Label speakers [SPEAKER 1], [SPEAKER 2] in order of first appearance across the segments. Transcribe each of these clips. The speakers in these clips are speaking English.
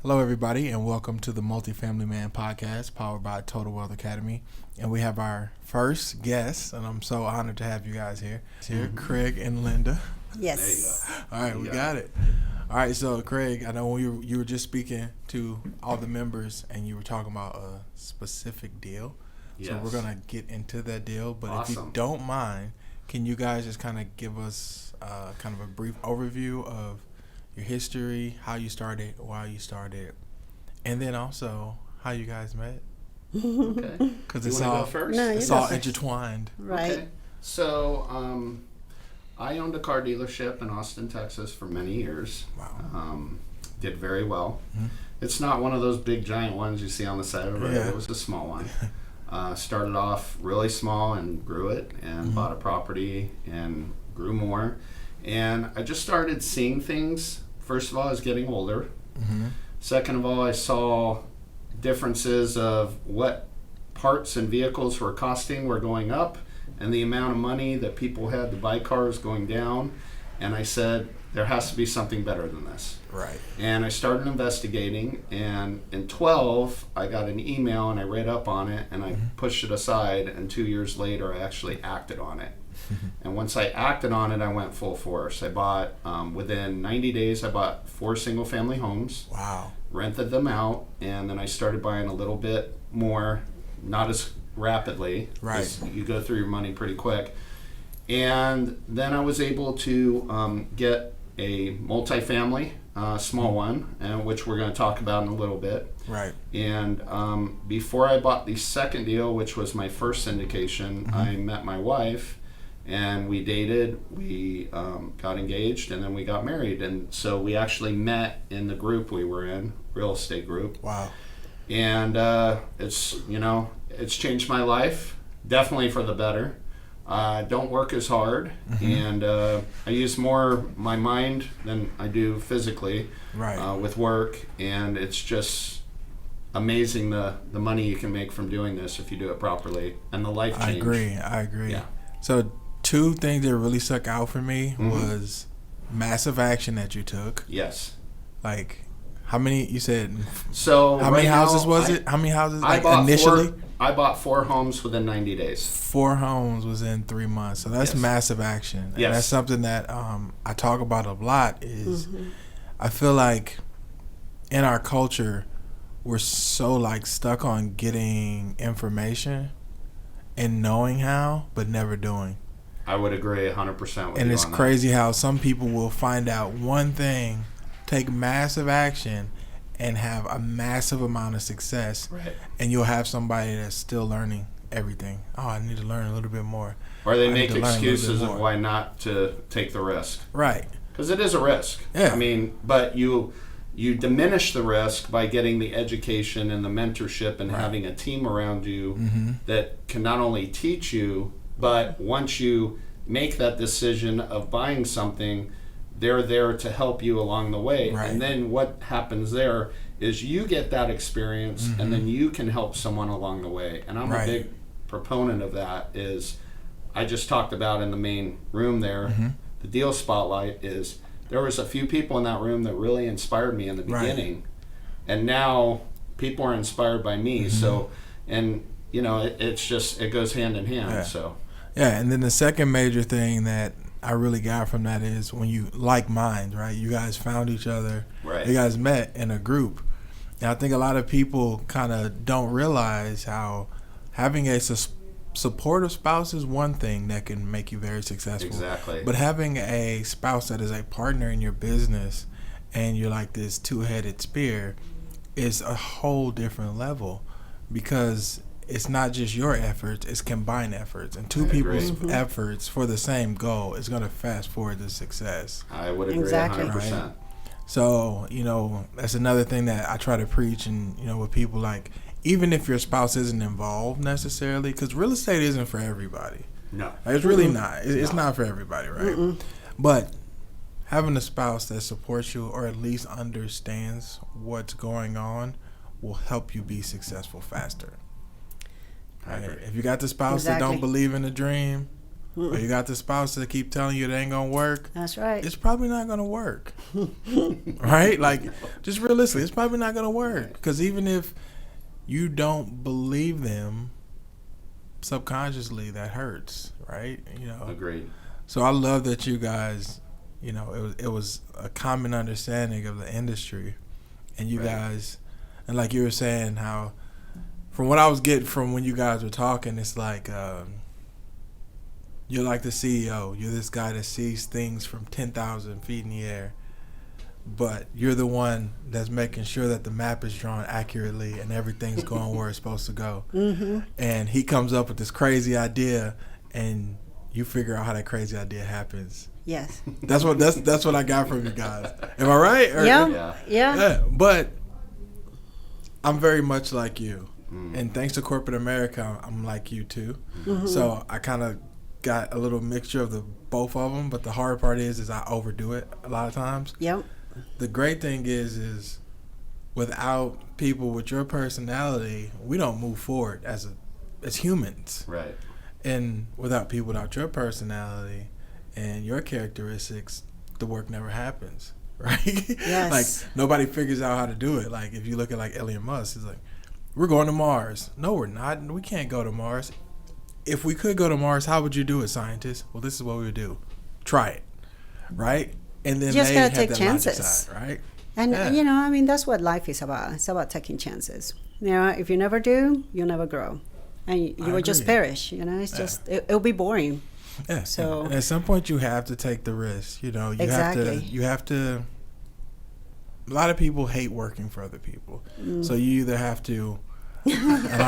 [SPEAKER 1] Hello, everybody, and welcome to the Multifamily Man podcast, powered by Total Wealth Academy. And we have our first guest, and I'm so honored to have you guys here. Craig and Linda.
[SPEAKER 2] Yes.
[SPEAKER 1] All right, we got it. All right, so Craig, I know you were just speaking to all the members, and you were talking about a specific deal.
[SPEAKER 3] Yes.
[SPEAKER 1] So we're gonna get into that deal, but
[SPEAKER 3] Awesome.
[SPEAKER 1] if you don't mind, can you guys just kind of give us kind of a brief overview of your history, how you started, why you started, and then also how you guys met?
[SPEAKER 3] Okay.
[SPEAKER 1] Because
[SPEAKER 3] it's all first.
[SPEAKER 2] No,
[SPEAKER 1] it's all intertwined.
[SPEAKER 2] Right.
[SPEAKER 3] Okay. So, I owned a car dealership in Austin, Texas for many years.
[SPEAKER 1] Wow.
[SPEAKER 3] Did very well.
[SPEAKER 1] Mm-hmm.
[SPEAKER 3] It's not one of those big giant ones you see on the side of the road.
[SPEAKER 1] Yeah.
[SPEAKER 3] It was a small one. Started off really small and grew it and bought a property and grew more. And I just started seeing things. First of all, I was getting older.
[SPEAKER 1] Mm-hmm.
[SPEAKER 3] Second of all, I saw differences of what parts and vehicles were costing were going up and the amount of money that people had to buy cars going down. And I said, there has to be something better than this.
[SPEAKER 1] Right.
[SPEAKER 3] And I started investigating, and in 12, I got an email and I read up on it and I pushed it aside, and 2 years later I actually acted on it. And once I acted on it, I went full force. I bought, within 90 days, I bought 4 single-family homes.
[SPEAKER 1] Wow.
[SPEAKER 3] Rented them out, and then I started buying a little bit more, not as rapidly.
[SPEAKER 1] Right.
[SPEAKER 3] You go through your money pretty quick. And then I was able to get a multifamily, small one, which we're going to talk about in a little bit.
[SPEAKER 1] Right.
[SPEAKER 3] And before I bought the second deal, which was my first syndication, I met my wife. And we dated, we got engaged, and then we got married. And so we actually met in the group we were in, real estate group.
[SPEAKER 1] Wow.
[SPEAKER 3] And it's changed my life, definitely for the better. Don't work as hard, and I use more my mind than I do physically with work. And it's just amazing the money you can make from doing this if you do it properly, and the life change.
[SPEAKER 1] I agree.
[SPEAKER 3] Yeah.
[SPEAKER 1] So 2 things that really stuck out for me was massive action that you took.
[SPEAKER 3] Yes.
[SPEAKER 1] Like, how many, you said,
[SPEAKER 3] So
[SPEAKER 1] how many
[SPEAKER 3] right
[SPEAKER 1] houses
[SPEAKER 3] now,
[SPEAKER 1] was it? How many houses,
[SPEAKER 3] I
[SPEAKER 1] like,
[SPEAKER 3] bought
[SPEAKER 1] initially?
[SPEAKER 3] I bought 4 homes within 90 days.
[SPEAKER 1] 4 homes was in 3 months. So that's
[SPEAKER 3] Yes.
[SPEAKER 1] massive action. And
[SPEAKER 3] Yes.
[SPEAKER 1] that's something that I talk about a lot is I feel like in our culture, we're so like stuck on getting information and knowing how, but never doing.
[SPEAKER 3] I would agree 100% with you.
[SPEAKER 1] And it's
[SPEAKER 3] on that.
[SPEAKER 1] crazy how some people will find out one thing, take massive action, and have a massive amount of success.
[SPEAKER 3] Right.
[SPEAKER 1] And you'll have somebody that's still learning everything. Oh, I need to learn a little bit more.
[SPEAKER 3] Or they
[SPEAKER 1] I
[SPEAKER 3] make
[SPEAKER 1] need to learn a little
[SPEAKER 3] excuses
[SPEAKER 1] bit
[SPEAKER 3] of
[SPEAKER 1] more.
[SPEAKER 3] why not to take the risk.
[SPEAKER 1] Right.
[SPEAKER 3] Because it is a risk.
[SPEAKER 1] Yeah.
[SPEAKER 3] I mean, but you diminish the risk by getting the education and the mentorship and having a team around you that can not only teach you, but once you make that decision of buying something, they're there to help you along the way.
[SPEAKER 1] Right.
[SPEAKER 3] And then what happens there is you get that experience, and then you can help someone along the way. And I'm a big proponent of that. Is I just talked about in the main room there, the deal spotlight is there was a few people in that room that really inspired me in the beginning, and now people are inspired by me. So, and it's just, it goes hand in hand.
[SPEAKER 1] Yeah.
[SPEAKER 3] So
[SPEAKER 1] Yeah, and then the second major thing that I really got from that is when you like minds, right? You guys found each other.
[SPEAKER 3] Right.
[SPEAKER 1] You guys met in a group. And I think a lot of people kind of don't realize how having a supportive spouse is one thing that can make you very successful.
[SPEAKER 3] Exactly.
[SPEAKER 1] But having a spouse that is a partner in your business and you're like this two-headed spear is a whole different level, because it's not just your efforts, it's combined efforts. And 2 people's efforts for the same goal is going to fast forward the success.
[SPEAKER 3] I would agree
[SPEAKER 2] Exactly.
[SPEAKER 3] 100%.
[SPEAKER 1] Right. So, that's another thing that I try to preach, and, with people, like, even if your spouse isn't involved necessarily, because real estate isn't for everybody.
[SPEAKER 3] No.
[SPEAKER 1] Like, it's really not. It's not for everybody, right? But having a spouse that supports you or at least understands what's going on will help you be successful faster.
[SPEAKER 3] I agree.
[SPEAKER 1] If you got the spouse that don't believe in the dream, or you got the spouse that keep telling you it ain't gonna work,
[SPEAKER 2] That's right.
[SPEAKER 1] it's probably not gonna work. Right? Like, just realistically, it's probably not gonna work. Because even if you don't believe them, subconsciously that hurts, right?
[SPEAKER 3] Agreed.
[SPEAKER 1] So I love that you guys, it was a common understanding of the industry, and you guys, and like you were saying, how from what I was getting from when you guys were talking, it's like you're like the CEO. You're this guy that sees things from 10,000 feet in the air, but you're the one that's making sure that the map is drawn accurately and everything's going where it's supposed to go.
[SPEAKER 2] Mm-hmm.
[SPEAKER 1] And he comes up with this crazy idea, and you figure out how that crazy idea happens.
[SPEAKER 2] Yes.
[SPEAKER 1] That's what I got from you guys. Am I right?
[SPEAKER 2] Yeah.
[SPEAKER 1] But I'm very much like you, and thanks to corporate America, I'm like you too.
[SPEAKER 2] Mm-hmm.
[SPEAKER 1] So I kind of got a little mixture of the both of them. But the hard part is I overdo it a lot of times.
[SPEAKER 2] Yep.
[SPEAKER 1] The great thing is without people with your personality, we don't move forward as humans.
[SPEAKER 3] Right.
[SPEAKER 1] And without people without your personality and your characteristics, the work never happens. Right?
[SPEAKER 2] Yes.
[SPEAKER 1] Like, nobody figures out how to do it. Like, if you look at like Elon Musk, he's like, we're going to Mars. No, we're not. We can't go to Mars. If we could go to Mars, how would you do it, scientists? Well, this is what we would do. Try it. Right? And then
[SPEAKER 2] You just
[SPEAKER 1] they
[SPEAKER 2] gotta
[SPEAKER 1] have
[SPEAKER 2] take
[SPEAKER 1] that
[SPEAKER 2] chances.
[SPEAKER 1] logic side, right?
[SPEAKER 2] And that's what life is about. It's about taking chances. If you never do, you'll never grow, and you will just perish. It's just it'll be boring.
[SPEAKER 1] Yeah.
[SPEAKER 2] So
[SPEAKER 1] and at some point, you have to take the risk. You
[SPEAKER 2] Exactly.
[SPEAKER 1] have to. A lot of people hate working for other people, so you either have to. And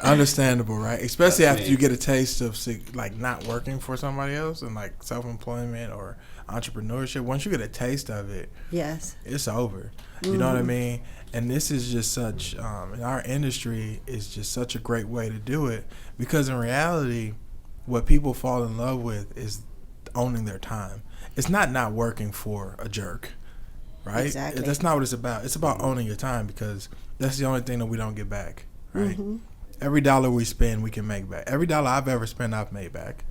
[SPEAKER 1] understandable, right? Especially after you get a taste of like not working for somebody else and like self-employment or entrepreneurship. Once you get a taste of it,
[SPEAKER 2] yes,
[SPEAKER 1] it's over. You know what I mean? And this is just such in our industry is just such a great way to do it, because in reality, what people fall in love with is owning their time. It's not working for a jerk, right?
[SPEAKER 2] Exactly.
[SPEAKER 1] That's not what it's about. It's about owning your time, because that's the only thing that we don't get back, right?
[SPEAKER 2] Mm-hmm.
[SPEAKER 1] Every dollar we spend, we can make back. Every dollar I've ever spent, I've made back.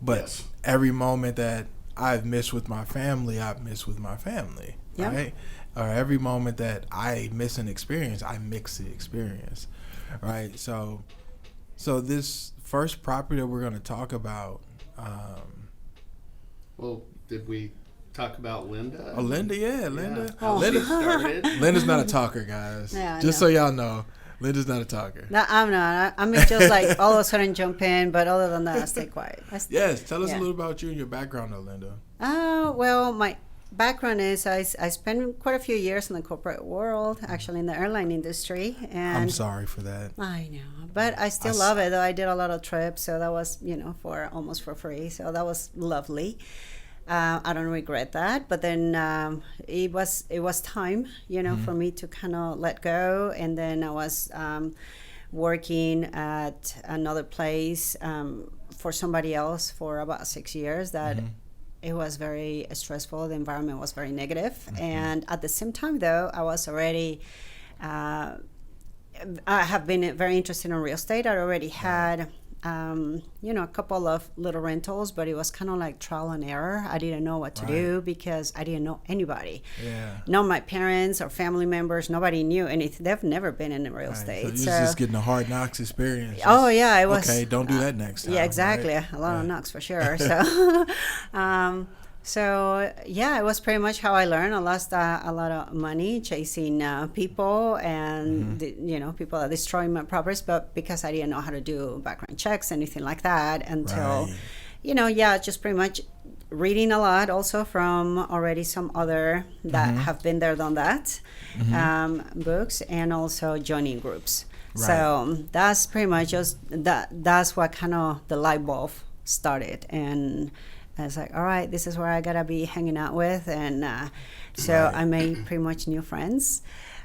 [SPEAKER 1] But every moment that I've missed with my family, I've missed with my family, right? Or every moment that I miss an experience, I mix the experience, right? So this first property that we're going to talk about.
[SPEAKER 3] Well, did we talk about Linda?
[SPEAKER 1] Oh, Linda, yeah, Linda.
[SPEAKER 3] How she started.
[SPEAKER 1] Linda's not a talker, guys.
[SPEAKER 2] Yeah,
[SPEAKER 1] just so y'all know, Linda's not a talker.
[SPEAKER 2] No, I'm not. I'm just like all of a sudden jump in, but other than that, I stay quiet.
[SPEAKER 1] Yes, tell us a little about you and your background, though, Linda.
[SPEAKER 2] Well, my background is I spent quite a few years in the corporate world, actually in the airline industry. And
[SPEAKER 1] I'm sorry for that.
[SPEAKER 2] I know, but I still love it. Though I did a lot of trips, so that was for almost for free. So that was lovely. I don't regret that, but then it was time, for me to kind of let go. And then I was working at another place for somebody else for about 6 years. That it was very stressful. The environment was very negative, and at the same time, though, I was already. I have been very interested in real estate. I already had. A couple of little rentals, but it was kind of like trial and error. I didn't know what to do because I didn't know anybody.
[SPEAKER 1] Yeah.
[SPEAKER 2] Not my parents or family members. Nobody knew anything. They've never been in real estate.
[SPEAKER 1] So you're just getting a hard knocks experience.
[SPEAKER 2] Oh, yeah. It was.
[SPEAKER 1] Okay, don't do that next time.
[SPEAKER 2] Yeah, exactly.
[SPEAKER 1] Right?
[SPEAKER 2] A lot of knocks for sure. So, it was pretty much how I learned. I lost a lot of money chasing people and, people that destroy my properties, but because I didn't know how to do background checks, anything like that, until, just pretty much reading a lot also from already some other that have been there, done that, books, and also joining groups. Right. So that's pretty much just that's what kind of the light bulb started. And I was like, all right, this is where I gotta be hanging out with, and so I made pretty much new friends.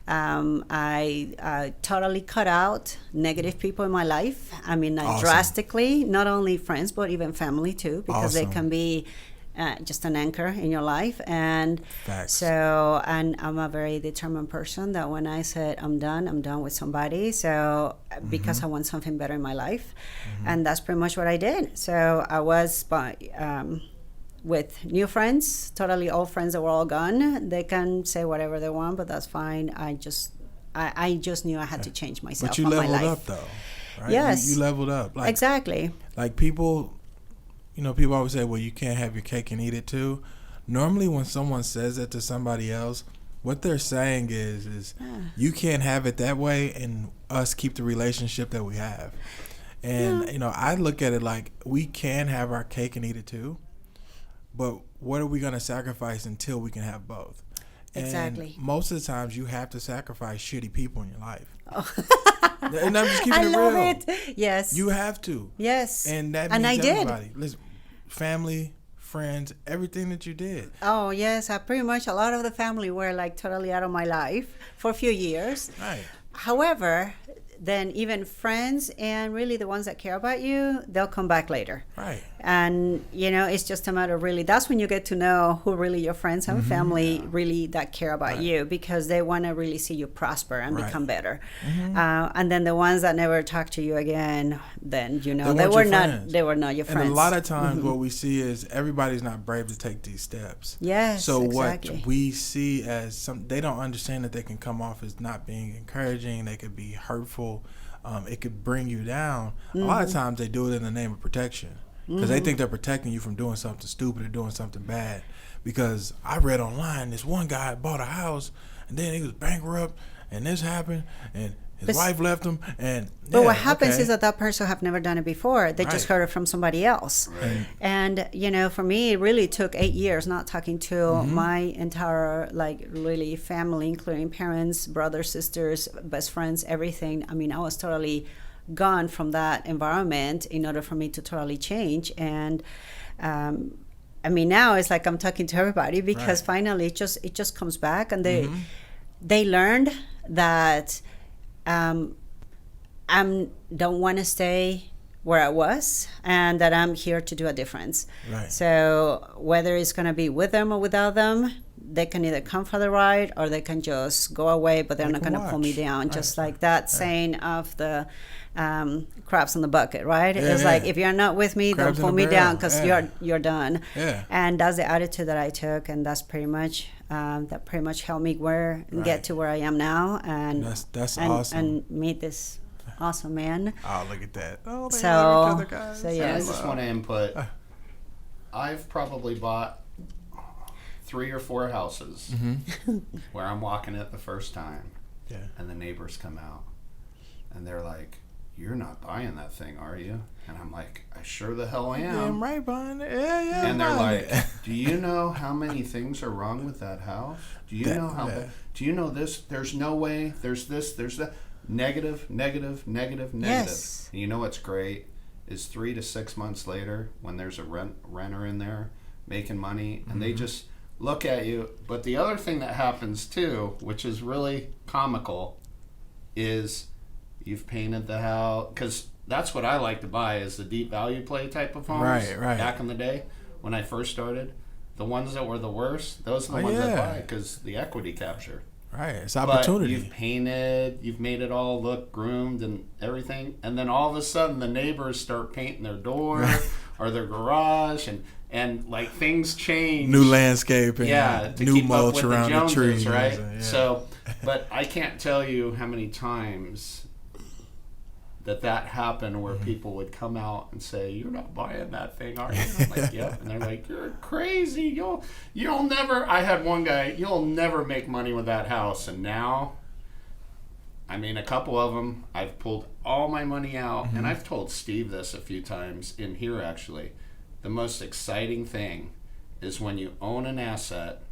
[SPEAKER 2] I totally cut out negative people in my life. I mean, drastically, not only friends but even family too, because they can be just an anchor in your life. And
[SPEAKER 1] Facts.
[SPEAKER 2] so, and I'm a very determined person that when I said I'm done with somebody. So because I want something better in my life, and that's pretty much what I did. So I was with new friends, totally old friends that were all gone. They can say whatever they want, but that's fine. I just knew I had to change myself.
[SPEAKER 1] But you leveled up though, right?
[SPEAKER 2] Yes,
[SPEAKER 1] you leveled up. Like,
[SPEAKER 2] exactly.
[SPEAKER 1] Like people, people always say, well, you can't have your cake and eat it too. Normally when someone says that to somebody else, what they're saying is you can't have it that way and us keep the relationship that we have. And, I look at it like we can have our cake and eat it too, but what are we going to sacrifice until we can have both?
[SPEAKER 2] Exactly.
[SPEAKER 1] And most of the times you have to sacrifice shitty people in your life.
[SPEAKER 2] Oh.
[SPEAKER 1] And I'm just keeping
[SPEAKER 2] I
[SPEAKER 1] it
[SPEAKER 2] love
[SPEAKER 1] real.
[SPEAKER 2] it. Yes.
[SPEAKER 1] You have to.
[SPEAKER 2] Yes.
[SPEAKER 1] And that means
[SPEAKER 2] I
[SPEAKER 1] everybody.
[SPEAKER 2] did.
[SPEAKER 1] Listen, family, friends, everything that you did.
[SPEAKER 2] Oh, yes. I pretty much, a lot of the family were like totally out of my life for a few years.
[SPEAKER 1] Right.
[SPEAKER 2] However, then even friends and really the ones that care about you, they'll come back later.
[SPEAKER 1] Right.
[SPEAKER 2] And, it's just a matter of really, that's when you get to know who really your friends and family really that care about you, because they want to really see you prosper and become better. And then the ones that never talk to you again, then, they were not your friends.
[SPEAKER 1] And a lot of times what we see is everybody's not brave to take these steps.
[SPEAKER 2] Yes,
[SPEAKER 1] so
[SPEAKER 2] exactly.
[SPEAKER 1] What we see as they don't understand that they can come off as not being encouraging. They could be hurtful. It could bring you down. A lot of times they do it in the name of protection, because they think they're protecting you from doing something stupid or doing something bad. Because I read online, this one guy bought a house and then he was bankrupt and this happened and his wife left him. But
[SPEAKER 2] what happens is that person have never done it before. They just heard it from somebody else.
[SPEAKER 3] Right.
[SPEAKER 2] And, for me, it really took 8 years not talking to my entire, really family, including parents, brothers, sisters, best friends, everything. I mean, I was totally gone from that environment in order for me to totally change. And, now it's like I'm talking to everybody because finally it just comes back, and they learned that I don't want to stay where I was, and that I'm here to do a difference.
[SPEAKER 1] Right.
[SPEAKER 2] So whether it's going to be with them or without them, they can either come for the ride or they can just go away, but they're not going to pull me down. Just like that saying of the crabs in the bucket, right? It's like, if you're not with me,
[SPEAKER 1] Crabs
[SPEAKER 2] don't pull me down, because
[SPEAKER 1] Yeah.
[SPEAKER 2] you're done.
[SPEAKER 1] Yeah.
[SPEAKER 2] And that's the attitude that I took, and that's pretty much helped me get to where I am now, and
[SPEAKER 1] that's awesome.
[SPEAKER 2] and meet this awesome man.
[SPEAKER 1] Oh, look at that. Oh, they
[SPEAKER 2] So-
[SPEAKER 1] love each other, guys.
[SPEAKER 2] so
[SPEAKER 3] I
[SPEAKER 2] yes.
[SPEAKER 3] just want to input. I've probably bought 3 or 4 houses where I'm walking it the first time, and the neighbors come out, and they're like, "You're not buying that thing, are you?" And I'm like, "I sure the hell am."
[SPEAKER 1] Damn right behind it. Yeah.
[SPEAKER 3] And they're
[SPEAKER 1] I'm
[SPEAKER 3] like,
[SPEAKER 1] behind
[SPEAKER 3] "Do you know how many things are wrong with that house? Do you know how? Do you know this? There's no way. There's this. There's that. Negative.
[SPEAKER 2] Yes.
[SPEAKER 3] And you know what's great is 3 to 6 months later, when there's a renter in there making money, and they just look at you. But the other thing that happens too, which is really comical, is you've painted the house, because that's what I like to buy, is the deep value play type of homes.
[SPEAKER 1] Right.
[SPEAKER 3] Back in the day when I first started, the ones that were the worst, those are the ones I buy, because the equity capture.
[SPEAKER 1] Right, it's opportunity.
[SPEAKER 3] But you've painted, you've made it all look groomed and everything, and then all of a sudden the neighbors start painting their door or their garage, and like things change.
[SPEAKER 1] New landscaping,
[SPEAKER 3] to
[SPEAKER 1] new
[SPEAKER 3] keep
[SPEAKER 1] mulch
[SPEAKER 3] up with
[SPEAKER 1] around
[SPEAKER 3] the
[SPEAKER 1] the trees,
[SPEAKER 3] right?
[SPEAKER 1] Yeah.
[SPEAKER 3] So, but I can't tell you how many times that happened where people would come out and say, "You're not buying that thing, are you?" And I'm like, "Yep." And they're like, "You're crazy. You'll never." I had one guy, "You'll never make money with that house." And now, I mean, a couple of them, I've pulled all my money out, and I've told Steve this a few times in here actually. The most exciting thing is when you own an asset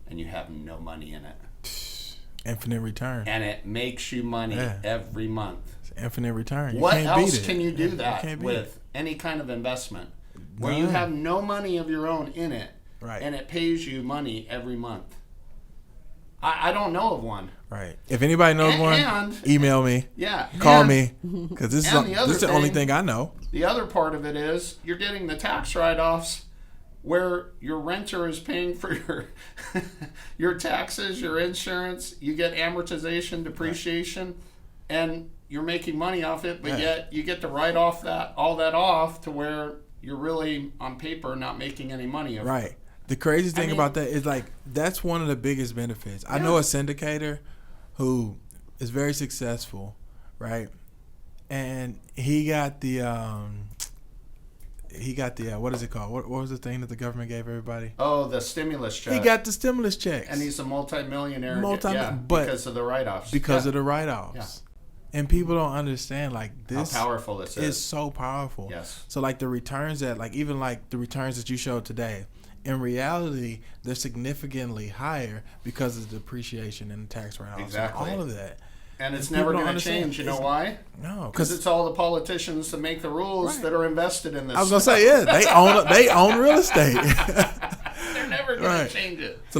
[SPEAKER 3] and you have no money in it.
[SPEAKER 1] Infinite return.
[SPEAKER 3] And it makes you money every month.
[SPEAKER 1] It's infinite return. You
[SPEAKER 3] What
[SPEAKER 1] can't beat
[SPEAKER 3] else
[SPEAKER 1] it.
[SPEAKER 3] can you do
[SPEAKER 1] You
[SPEAKER 3] that
[SPEAKER 1] can't beat
[SPEAKER 3] with
[SPEAKER 1] it.
[SPEAKER 3] any kind of investment where you have no money of your own in it,
[SPEAKER 1] Right.
[SPEAKER 3] and it pays you money every month? I don't know of one.
[SPEAKER 1] Right. If anybody knows one, email me.
[SPEAKER 3] Yeah.
[SPEAKER 1] Call me, because this
[SPEAKER 3] And the other
[SPEAKER 1] is the only
[SPEAKER 3] thing-
[SPEAKER 1] thing I know.
[SPEAKER 3] The other part of it is you're getting the tax write-offs where your renter is paying for your taxes, your insurance, you get amortization, depreciation, and you're making money off it, but yet you get to write off all that off to where you're really on paper not making any money.
[SPEAKER 1] Right. The crazy thing about that is like that's one of the biggest benefits. I know a syndicator who is very successful, right? And he got the what is it called? What was the thing that the government gave everybody?
[SPEAKER 3] Oh, the stimulus check.
[SPEAKER 1] He got the stimulus checks.
[SPEAKER 3] And he's a multi-millionaire
[SPEAKER 1] but
[SPEAKER 3] because of the write-offs.
[SPEAKER 1] Because of the write-offs. Yeah. And people don't understand like this.
[SPEAKER 3] How powerful this is.
[SPEAKER 1] It's so powerful.
[SPEAKER 3] Yes.
[SPEAKER 1] So like the returns that even the returns that you showed today, in reality, they're significantly higher because of the depreciation and the tax write-offs.
[SPEAKER 3] Exactly.
[SPEAKER 1] All of that.
[SPEAKER 3] And it's never going to change. You know why?
[SPEAKER 1] No,
[SPEAKER 3] because it's all the politicians that make the rules that are invested in this.
[SPEAKER 1] I was gonna say, they own real estate.
[SPEAKER 3] They're never going to change it.
[SPEAKER 1] So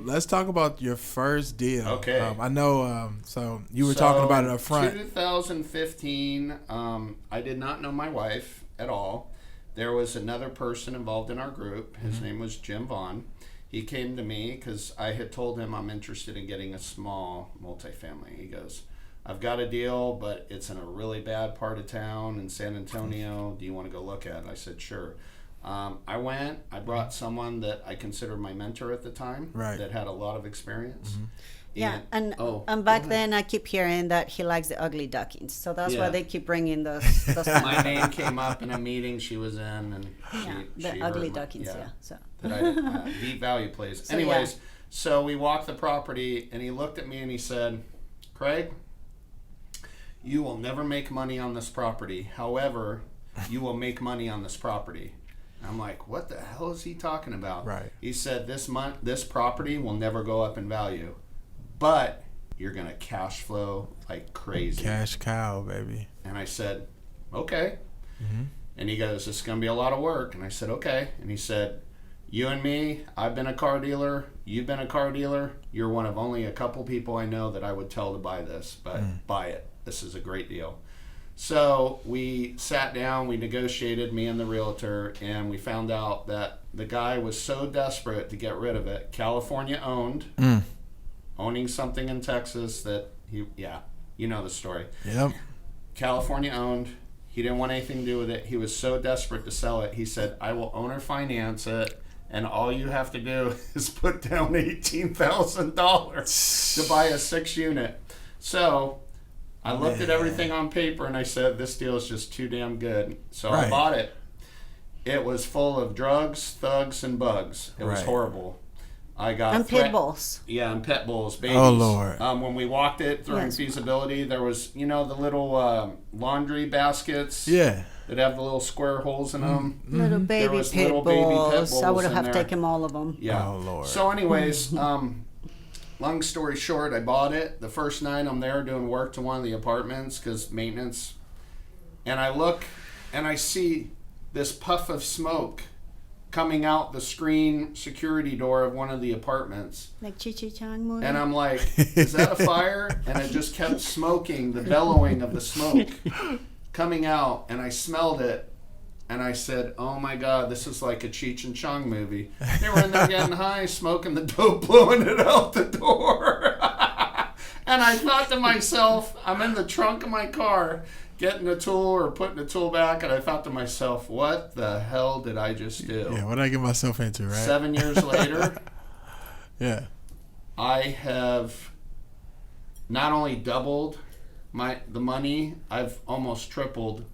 [SPEAKER 1] let's talk about your first deal.
[SPEAKER 3] Okay.
[SPEAKER 1] I know. So you were talking about it up front.
[SPEAKER 3] 2015. I did not know my wife at all. There was another person involved in our group. His name was Jim Vaughn. He came to me because I had told him I'm interested in getting a small multifamily. He goes, I've got a deal, but it's in a really bad part of town in San Antonio. Do you want to go look at it? I said, sure. I went. I brought someone that I considered my mentor at the time that had a lot of experience.
[SPEAKER 2] Mm-hmm. Yeah, and back then I keep hearing that he likes the ugly ducklings, so that's why they keep bringing those
[SPEAKER 3] my name came up in a meeting she was in, and
[SPEAKER 2] the ugly ducklings. So
[SPEAKER 3] that I deep value plays. So, anyways, so we walked the property, and he looked at me and he said, "Craig, you will never make money on this property. However, you will make money on this property." I'm like, "What the hell is he talking about?"
[SPEAKER 1] Right.
[SPEAKER 3] He said, "This property will never go up in value, but you're going to cash flow like crazy."
[SPEAKER 1] Cash cow, baby.
[SPEAKER 3] And I said, okay.
[SPEAKER 1] Mm-hmm.
[SPEAKER 3] And he goes, "This is going to be a lot of work." And I said, okay. And he said, "You and me, I've been a car dealer. You've been a car dealer. You're one of only a couple people I know that I would tell to buy this, but buy it. This is a great deal." So we sat down, we negotiated, me and the realtor, and we found out that the guy was so desperate to get rid of it, California owned, owning something in Texas that you know the story.
[SPEAKER 1] Yep.
[SPEAKER 3] California owned. He didn't want anything to do with it. He was so desperate to sell it. He said, "I will owner finance it, and all you have to do is put down $18,000 to buy a 6-unit." So I looked at everything on paper and I said, "This deal is just too damn good." So I bought it. It was full of drugs, thugs, and bugs. It was horrible. I got
[SPEAKER 2] pit bulls.
[SPEAKER 3] Yeah, and pit bulls, babies.
[SPEAKER 1] Oh Lord!
[SPEAKER 3] When we walked it during feasibility, there was the little laundry baskets.
[SPEAKER 1] Yeah.
[SPEAKER 3] That have the little square holes in them.
[SPEAKER 2] Little baby pit bulls. I would have taken all of them.
[SPEAKER 3] Yeah.
[SPEAKER 1] Oh Lord.
[SPEAKER 3] So, anyways, long story short, I bought it. The first night I'm there doing work to one of the apartments because maintenance, and I look and I see this puff of smoke coming out the screen security door of one of the apartments.
[SPEAKER 2] Like Chi-Chi-Chang movie.
[SPEAKER 3] And I'm like, is that a fire? And it just kept smoking, the bellowing of the smoke coming out. And I smelled it. And I said, "Oh my God, this is like a Cheech and Chong movie." They were in there getting high, smoking the dope, blowing it out the door. And I thought to myself, I'm in the trunk of my car, getting a tool or putting a tool back, and I thought to myself, what the hell did I just do?
[SPEAKER 1] Yeah, what did I get myself into, right?
[SPEAKER 3] 7 years later, I have not only doubled the money, I've almost tripled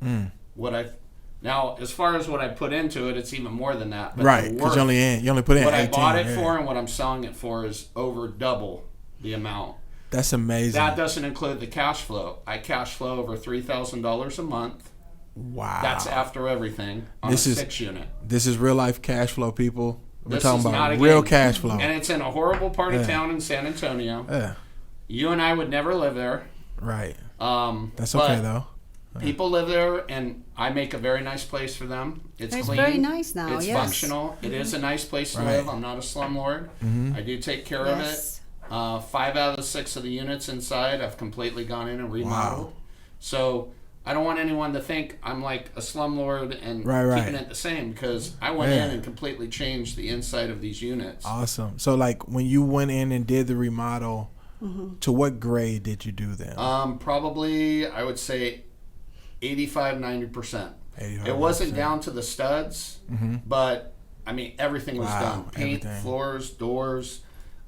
[SPEAKER 3] what I've. Now, as far as what I put into it, it's even more than that. But
[SPEAKER 1] right, because you only put in
[SPEAKER 3] what
[SPEAKER 1] 18,
[SPEAKER 3] I bought it for and what I'm selling it for is over double the amount.
[SPEAKER 1] That's amazing.
[SPEAKER 3] That doesn't include the cash flow. I cash flow over $3,000 a month.
[SPEAKER 1] Wow.
[SPEAKER 3] That's after everything on a 6-unit.
[SPEAKER 1] This is real life cash flow, people. We're
[SPEAKER 3] This
[SPEAKER 1] talking
[SPEAKER 3] is not
[SPEAKER 1] about
[SPEAKER 3] a
[SPEAKER 1] real
[SPEAKER 3] game.
[SPEAKER 1] cash flow.
[SPEAKER 3] And it's in a horrible part of town in San Antonio.
[SPEAKER 1] Yeah.
[SPEAKER 3] You and I would never live there.
[SPEAKER 1] Right.
[SPEAKER 3] but
[SPEAKER 1] That's okay, though.
[SPEAKER 3] People live there, and I make a very nice place for them. It's clean.
[SPEAKER 2] Very nice now.
[SPEAKER 3] It's functional. It is a nice place to live. I'm not a slumlord. I do take care of it. 5 out of the 6 of the units inside I've completely gone in and remodeled.
[SPEAKER 1] Wow.
[SPEAKER 3] So I don't want anyone to think I'm like a slumlord and
[SPEAKER 1] Right.
[SPEAKER 3] keeping it the same, because I went in and completely changed the inside of these units.
[SPEAKER 1] Awesome. So like when you went in and did the remodel, to what grade did you do them?
[SPEAKER 3] Probably I would say 85-90%. It wasn't down to the studs, but I mean everything was done. Paint, floors, doors,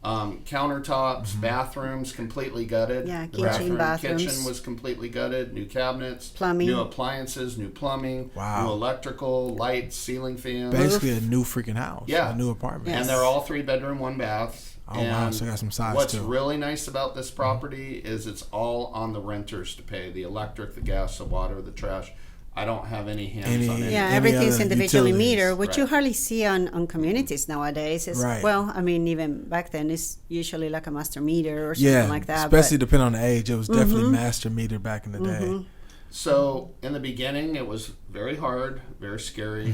[SPEAKER 3] countertops, bathrooms completely gutted.
[SPEAKER 2] Yeah,
[SPEAKER 3] Bathrooms.
[SPEAKER 2] kitchens.
[SPEAKER 3] Kitchen was completely gutted. New cabinets,
[SPEAKER 2] plumbing,
[SPEAKER 3] new appliances, new plumbing, new electrical, lights, ceiling fans.
[SPEAKER 1] Basically a new freaking house.
[SPEAKER 3] Yeah,
[SPEAKER 1] a new apartment.
[SPEAKER 3] And they're all 3-bedroom, 1 bath.
[SPEAKER 1] Oh wow, so you got some size
[SPEAKER 3] what's
[SPEAKER 1] too.
[SPEAKER 3] really nice about this property is it's all on the renters to pay. The electric, the gas, the water, the trash. I don't have any hands on it.
[SPEAKER 2] Yeah, everything's individually metered, which
[SPEAKER 3] Right.
[SPEAKER 2] you hardly see on communities nowadays. It's, well, I mean, even back then, it's usually like a master meter or something like that.
[SPEAKER 1] Especially depending on the age. It was definitely master meter back in the day.
[SPEAKER 3] So in the beginning, it was very hard, very scary.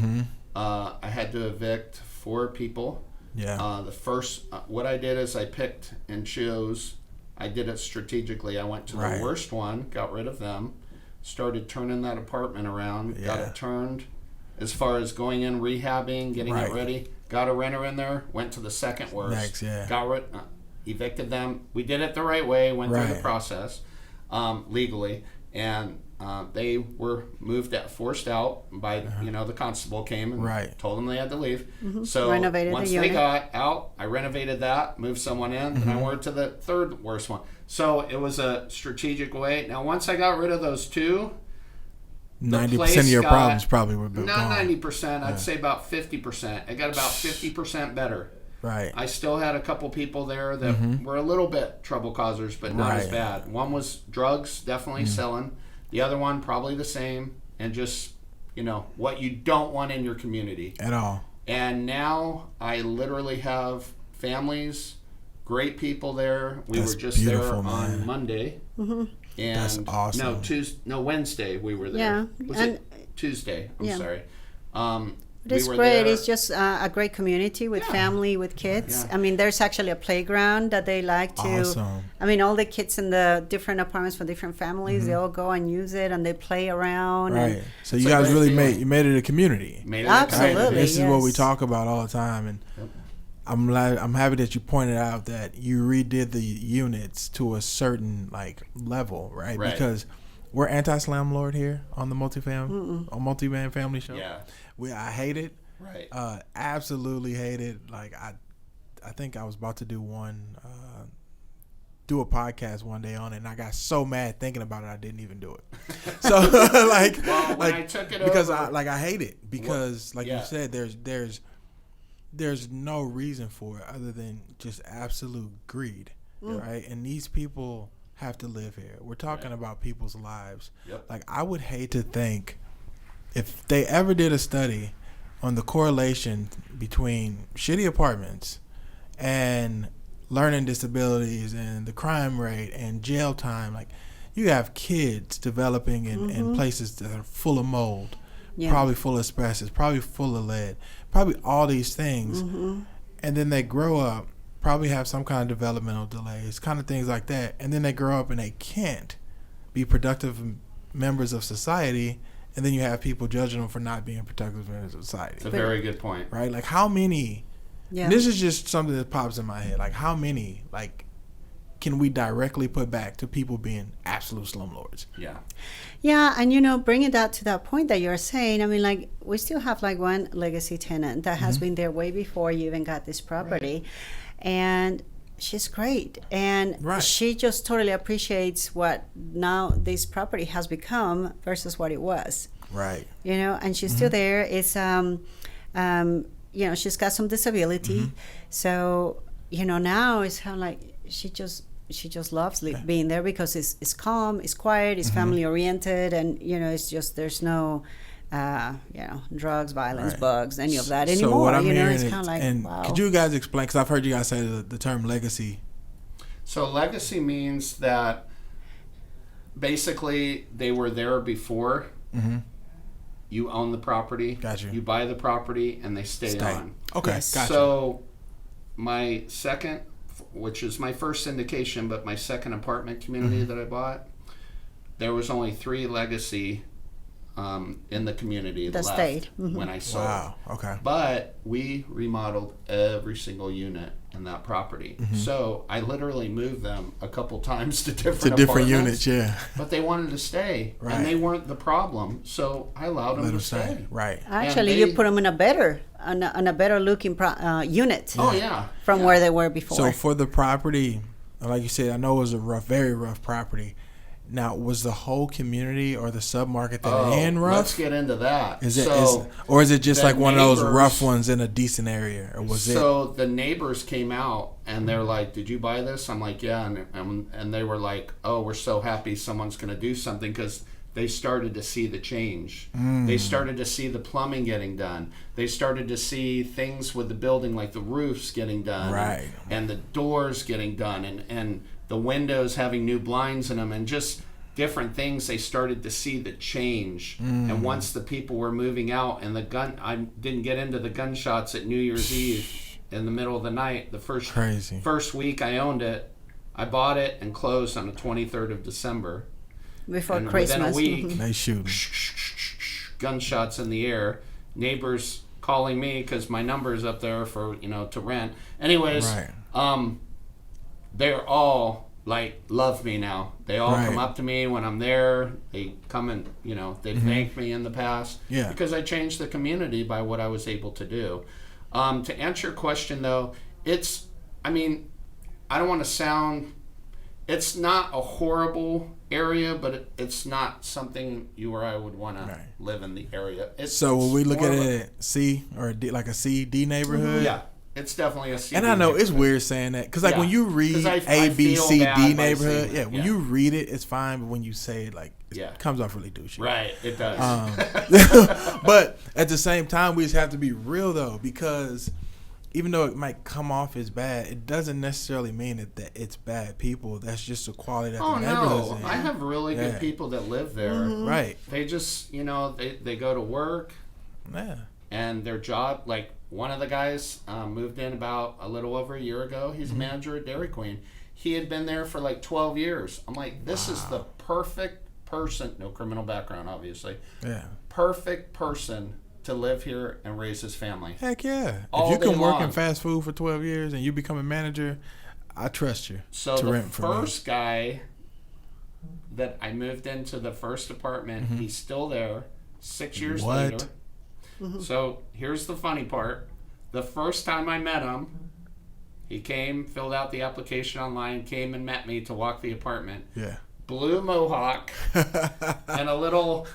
[SPEAKER 3] I had to evict 4 people.
[SPEAKER 1] Yeah.
[SPEAKER 3] The first, what I did is I picked and chose. I did it strategically. I went to the worst one, got rid of them, started turning that apartment around, got it turned as far as going in, rehabbing, getting it ready. Got a renter in there, went to the second worst. Got rid, evicted them. We did it the right way, went through the process legally, and they were forced out by, the constable came and told them they had to leave. So
[SPEAKER 2] renovated
[SPEAKER 3] once they got out, I renovated that, moved someone in, and I went to the third worst one. So it was a strategic way. Now, once I got rid of those 2,
[SPEAKER 1] 90% of your problems probably were gone.
[SPEAKER 3] Not 90%, I'd say about 50%. It got about 50% better.
[SPEAKER 1] Right.
[SPEAKER 3] I still had a couple people there that were a little bit trouble causers, but not as bad. One was drugs, definitely selling. The other one, probably the same, and just, what you don't want in your community.
[SPEAKER 1] At all.
[SPEAKER 3] And now I literally have families, great people there. We were just there on Monday. And
[SPEAKER 1] that's awesome.
[SPEAKER 3] Wednesday we were there.
[SPEAKER 2] Yeah.
[SPEAKER 3] Was it Tuesday? I'm sorry.
[SPEAKER 2] It's great. It's just a great community with family, with kids. I mean, there's actually a playground that they like to.
[SPEAKER 1] Awesome.
[SPEAKER 2] I mean, all the kids in the different apartments for different families, they all go and use it and they play around.
[SPEAKER 1] Right.
[SPEAKER 2] And
[SPEAKER 1] so you guys really made it a community.
[SPEAKER 2] Absolutely.
[SPEAKER 1] This is what we talk about all the time, and I'm happy that you pointed out that you redid the units to a certain level, right? Because we're anti-slamlord here on the Multi-Man Family Show.
[SPEAKER 3] Yeah.
[SPEAKER 1] I hate it.
[SPEAKER 3] Right.
[SPEAKER 1] Absolutely hate it. I think I was about to do a podcast one day on it, and I got so mad thinking about it I didn't even do it. So
[SPEAKER 3] when I took it
[SPEAKER 1] because
[SPEAKER 3] over,
[SPEAKER 1] I hate it because you said there's no reason for it other than just absolute greed, right? And these people have to live here. We're talking about people's lives. Yep. I would hate to think if they ever did a study on the correlation between shitty apartments and learning disabilities and the crime rate and jail time, you have kids developing in places that are full of mold, probably full of asbestos, probably full of lead, probably all these things, and then they grow up, probably have some kind of developmental delays, kind of things like that, and then they grow up and they can't be productive members of society. And then you have people judging them for not being productive members of society.
[SPEAKER 3] It's a very good point.
[SPEAKER 1] Right? How many... Yeah. This is just something that pops in my head. How many, can we directly put back to people being absolute slumlords?
[SPEAKER 2] Yeah. Yeah, and, bringing that to that point that you're saying, I mean, we still have, one legacy tenant that has been there way before you even got this property. Right. And... she's great, and she just totally appreciates what now this property has become versus what it was.
[SPEAKER 1] Right.
[SPEAKER 2] And she's still there. It's she's got some disability, so now it's kind of she just loves being there because it's calm, it's quiet, it's family oriented, and it's just there's no drugs, violence, bugs, any of that anymore.
[SPEAKER 1] So what I'm hearing
[SPEAKER 2] it's kind of wow.
[SPEAKER 1] Could you guys explain, because I've heard you guys say the term legacy.
[SPEAKER 3] So legacy means that basically they were there before. You own the property.
[SPEAKER 1] Gotcha.
[SPEAKER 3] You buy the property and they stay on.
[SPEAKER 1] Okay, gotcha.
[SPEAKER 3] So my second, which is my first syndication, but my second apartment community that I bought, there was only 3 legacy in the community
[SPEAKER 2] that
[SPEAKER 3] left
[SPEAKER 2] stayed
[SPEAKER 3] when I sold.
[SPEAKER 1] Wow. Okay.
[SPEAKER 3] But we remodeled every single unit in that property. So I literally moved them a couple times to different
[SPEAKER 1] units. Yeah.
[SPEAKER 3] But they wanted to stay,
[SPEAKER 1] Right.
[SPEAKER 3] and they weren't the problem. So I allowed them
[SPEAKER 1] Let
[SPEAKER 3] to
[SPEAKER 1] them
[SPEAKER 3] stay.
[SPEAKER 1] stay. Right.
[SPEAKER 2] Actually,
[SPEAKER 3] they-
[SPEAKER 2] you put them in a better looking unit
[SPEAKER 3] Oh yeah.
[SPEAKER 2] from
[SPEAKER 3] Yeah.
[SPEAKER 2] where they were before.
[SPEAKER 1] So for the property, like you said, I know it was a very rough property. Now, was the whole community or the submarket that in rough?
[SPEAKER 3] Let's get into that.
[SPEAKER 1] Is it,
[SPEAKER 3] So
[SPEAKER 1] or is it just
[SPEAKER 3] the
[SPEAKER 1] like one of those
[SPEAKER 3] neighbors-
[SPEAKER 1] rough ones in a decent area, or was it?
[SPEAKER 3] So the neighbors came out and they're like, "Did you buy this?" I'm like, "Yeah," and they were like, "Oh, we're so happy someone's going to do something," because they started to see the change. They started to see the plumbing getting done. They started to see things with the building, like the roofs getting done,
[SPEAKER 1] Right.
[SPEAKER 3] and the doors getting done, and the windows having new blinds in them, and just different things. They started to see the change. And once the people were moving out, and I didn't get into the gunshots at New Year's Eve in the middle of the night. The first week I owned it, I bought it and closed on the 23rd of December.
[SPEAKER 2] before
[SPEAKER 3] And
[SPEAKER 2] Christmas.
[SPEAKER 3] within a week,
[SPEAKER 1] They shooting.
[SPEAKER 3] gunshots in the air, neighbors calling me because my number's up there for to rent. Anyways,
[SPEAKER 1] Right.
[SPEAKER 3] They're all like love me now. They all
[SPEAKER 1] Right.
[SPEAKER 3] come up to me when I'm there. They come and they thank me in the past
[SPEAKER 1] Yeah.
[SPEAKER 3] because I changed the community by what I was able to do. To answer your question though, I don't want to sound. It's not a horrible area, but it's not something you or I would want to live in the area.
[SPEAKER 1] So when we look
[SPEAKER 3] more
[SPEAKER 1] at
[SPEAKER 3] of
[SPEAKER 1] it, C or a D, like a C, D neighborhood.
[SPEAKER 3] yeah, it's definitely a C.
[SPEAKER 1] And I know it's weird saying that because like when you read
[SPEAKER 3] 'Cause I
[SPEAKER 1] A, B,
[SPEAKER 3] feel
[SPEAKER 1] C,
[SPEAKER 3] bad
[SPEAKER 1] D
[SPEAKER 3] by
[SPEAKER 1] neighborhood,
[SPEAKER 3] saying
[SPEAKER 1] yeah,
[SPEAKER 3] that.
[SPEAKER 1] when you read it, it's fine. But when you say it, like
[SPEAKER 3] Yeah.
[SPEAKER 1] it comes off really douchey.
[SPEAKER 3] Right, it does.
[SPEAKER 1] But at the same time, we just have to be real though, because even though it might come off as bad, it doesn't necessarily mean that it's bad people. That's just the quality that
[SPEAKER 3] Oh
[SPEAKER 1] the neighborhood's
[SPEAKER 3] no,
[SPEAKER 1] in.
[SPEAKER 3] I have really good people that live there.
[SPEAKER 1] Right.
[SPEAKER 3] They just, they go to work
[SPEAKER 1] Yeah.
[SPEAKER 3] and their job, like one of the guys moved in about a little over a year ago. He's a manager at Dairy Queen. He had been there for like 12 years. I'm like, this is the perfect person, no criminal background, obviously.
[SPEAKER 1] Yeah.
[SPEAKER 3] Perfect person to live here and raise his family.
[SPEAKER 1] Heck yeah.
[SPEAKER 3] All
[SPEAKER 1] If you
[SPEAKER 3] day
[SPEAKER 1] can work in
[SPEAKER 3] long.
[SPEAKER 1] fast food for 12 years and you become a manager, I trust you
[SPEAKER 3] So
[SPEAKER 1] to
[SPEAKER 3] the
[SPEAKER 1] rent from me.
[SPEAKER 3] first guy that I moved into the first apartment, he's still there 6 years
[SPEAKER 1] What?
[SPEAKER 3] later. So here's the funny part. The first time I met him, he came, filled out the application online, came and met me to walk the apartment.
[SPEAKER 1] Yeah.
[SPEAKER 3] Blue mohawk and a little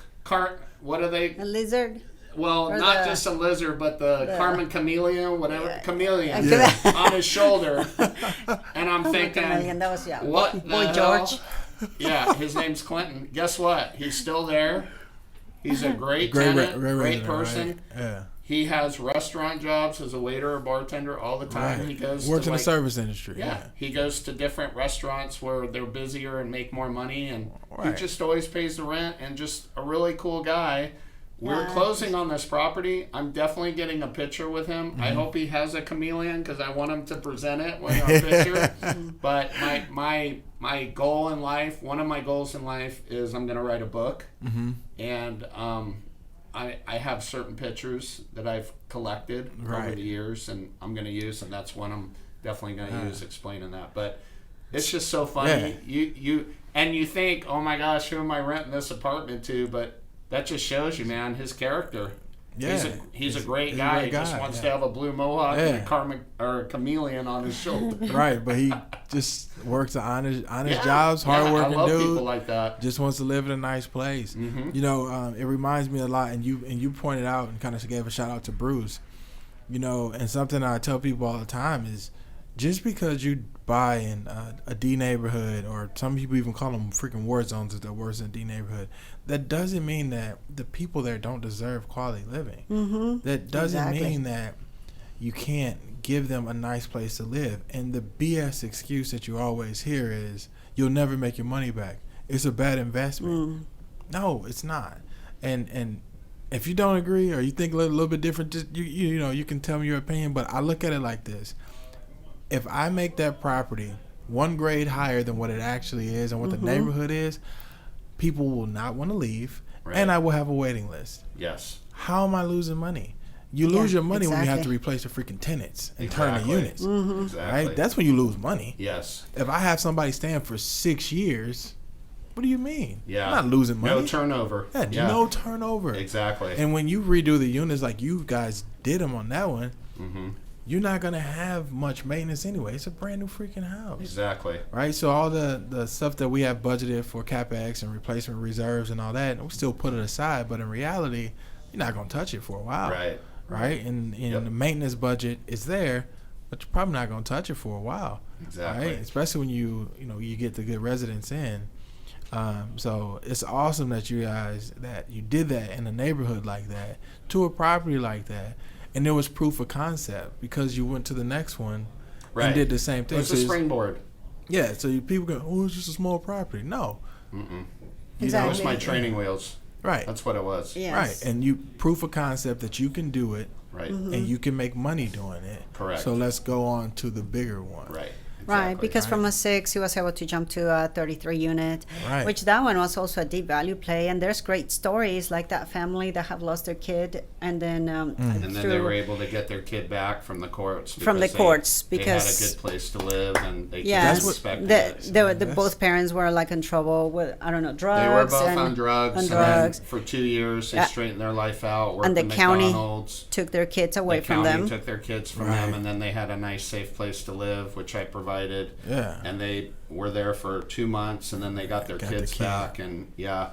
[SPEAKER 3] what are they?
[SPEAKER 2] A lizard.
[SPEAKER 3] Well,
[SPEAKER 2] Or
[SPEAKER 3] not
[SPEAKER 2] the-
[SPEAKER 3] just a lizard, but the Carmen Chameleon, whatever,
[SPEAKER 2] Yeah.
[SPEAKER 3] chameleon
[SPEAKER 1] Yeah.
[SPEAKER 3] on his shoulder. And I'm thinking,
[SPEAKER 2] Chameleon, that was
[SPEAKER 3] what the
[SPEAKER 2] Boy
[SPEAKER 3] hell?
[SPEAKER 2] George.
[SPEAKER 3] Yeah, his name's Clinton. Guess what? He's still there. He's a great
[SPEAKER 1] Great
[SPEAKER 3] tenant, great
[SPEAKER 1] resident,
[SPEAKER 3] person.
[SPEAKER 1] right? Yeah.
[SPEAKER 3] He has restaurant jobs as a waiter or bartender all the time.
[SPEAKER 1] Right.
[SPEAKER 3] He goes
[SPEAKER 1] Works
[SPEAKER 3] to
[SPEAKER 1] in the service industry.
[SPEAKER 3] yeah, he goes to different restaurants where they're busier and make more money, and he
[SPEAKER 1] Right.
[SPEAKER 3] just always pays the rent. And just a really cool guy. We're
[SPEAKER 2] Yeah.
[SPEAKER 3] closing on this property. I'm definitely getting a picture with him. I hope he has a chameleon because I want him to present it with our picture. But my goal in life, one of my goals in life, is I'm going to write a book, and I have certain pictures that I've collected over
[SPEAKER 1] Right.
[SPEAKER 3] the years, and I'm going to use, and that's one I'm definitely going to use explaining that. But it's just so funny. You think, oh my gosh, who am I renting this apartment to? But that just shows you, man, his character.
[SPEAKER 1] Yeah.
[SPEAKER 3] He's a great
[SPEAKER 1] he's a
[SPEAKER 3] guy.
[SPEAKER 1] great
[SPEAKER 3] He just
[SPEAKER 1] guy,
[SPEAKER 3] wants
[SPEAKER 1] yeah.
[SPEAKER 3] to have a blue mohawk and
[SPEAKER 1] Yeah.
[SPEAKER 3] a chameleon on his shoulder.
[SPEAKER 1] Right, but he just works an honest
[SPEAKER 3] Yeah.
[SPEAKER 1] jobs, hardworking
[SPEAKER 3] I love
[SPEAKER 1] dude.
[SPEAKER 3] people like that.
[SPEAKER 1] Just wants to live in a nice place.
[SPEAKER 3] Mhm.
[SPEAKER 1] It reminds me a lot, and you pointed out and kind of gave a shout out to Bruce. And something I tell people all the time is, just because you buy in a D neighborhood, or some people even call them freaking war zones if they're worse than D neighborhood, that doesn't mean that the people there don't deserve quality living. That doesn't mean that you can't give them a nice place to live. And the BS excuse that you always hear is, you'll never make your money back. It's a bad investment. No, it's not. And if you don't agree or you think a little bit different, just you can tell me your opinion. But I look at it like this: if I make that property one grade higher than what it actually is and what the neighborhood is, people will not want to leave,
[SPEAKER 3] Right.
[SPEAKER 1] and I will have a waiting list.
[SPEAKER 3] Yes.
[SPEAKER 1] How am I losing money? You lose your money when you have to
[SPEAKER 2] exactly.
[SPEAKER 1] replace the freaking tenants and turn the units.
[SPEAKER 3] Exactly.
[SPEAKER 1] Right? That's when you lose money.
[SPEAKER 3] Yes.
[SPEAKER 1] If I have somebody staying for 6 years, what do you mean?
[SPEAKER 3] Yeah.
[SPEAKER 1] I'm not losing money.
[SPEAKER 3] No turnover.
[SPEAKER 1] Yeah, no turnover.
[SPEAKER 3] Exactly.
[SPEAKER 1] And when you redo the units like you guys did them on that one,
[SPEAKER 3] Mm-hmm.
[SPEAKER 1] you're not going to have much maintenance anyway. It's a brand new freaking house.
[SPEAKER 3] Exactly.
[SPEAKER 1] Right? So all the stuff that we have budgeted for CapEx and replacement reserves and all that, we still put it aside. But in reality, you're not going to touch it for a while.
[SPEAKER 3] Right.
[SPEAKER 1] Right? And the maintenance budget is there, but you're probably not going to touch it for a while.
[SPEAKER 3] Exactly.
[SPEAKER 1] Right? Especially when you get the good residents in. So it's awesome that you did that in a neighborhood like that, to a property like that. And there was proof of concept because you went to the next one and did the same thing.
[SPEAKER 3] It's a springboard.
[SPEAKER 1] Yeah, so people go, oh, it's just a small property. No.
[SPEAKER 2] Exactly.
[SPEAKER 3] That was my training wheels.
[SPEAKER 1] Right.
[SPEAKER 3] That's what it was.
[SPEAKER 2] Yes.
[SPEAKER 1] Right. And you proof of concept that you can do it
[SPEAKER 3] Right.
[SPEAKER 1] and you can make money doing it.
[SPEAKER 3] Correct.
[SPEAKER 1] So let's go on to the bigger one.
[SPEAKER 3] Right.
[SPEAKER 2] Right,
[SPEAKER 3] Exactly.
[SPEAKER 2] because from a 6, he was able to jump to a 33 unit,
[SPEAKER 1] Right.
[SPEAKER 2] which that one was also a deep value play. And there's great stories like that family that have lost their kid, and then
[SPEAKER 3] And then they were able to get their kid back from the courts.
[SPEAKER 2] From the
[SPEAKER 3] because
[SPEAKER 2] courts,
[SPEAKER 3] they had
[SPEAKER 2] because-
[SPEAKER 3] a good place to live and they
[SPEAKER 2] yes,
[SPEAKER 3] expected
[SPEAKER 2] the
[SPEAKER 3] it.
[SPEAKER 2] both parents were like in trouble with drugs.
[SPEAKER 3] They were both
[SPEAKER 2] and
[SPEAKER 3] on drugs.
[SPEAKER 2] on
[SPEAKER 3] and
[SPEAKER 2] drugs.
[SPEAKER 3] then for 2 years, they
[SPEAKER 2] Yeah.
[SPEAKER 3] straightened their life out. Worked
[SPEAKER 2] And the
[SPEAKER 3] at
[SPEAKER 2] county
[SPEAKER 3] McDonald's.
[SPEAKER 2] took their kids away
[SPEAKER 3] The
[SPEAKER 2] from
[SPEAKER 3] county
[SPEAKER 2] them.
[SPEAKER 3] took their kids from
[SPEAKER 1] Right.
[SPEAKER 3] them, and then they had a nice, safe place to live, which I provided.
[SPEAKER 1] Yeah.
[SPEAKER 3] And they were there for 2 months, and then they got their
[SPEAKER 1] Got the
[SPEAKER 3] kids
[SPEAKER 1] kid.
[SPEAKER 3] back, and
[SPEAKER 2] Yeah,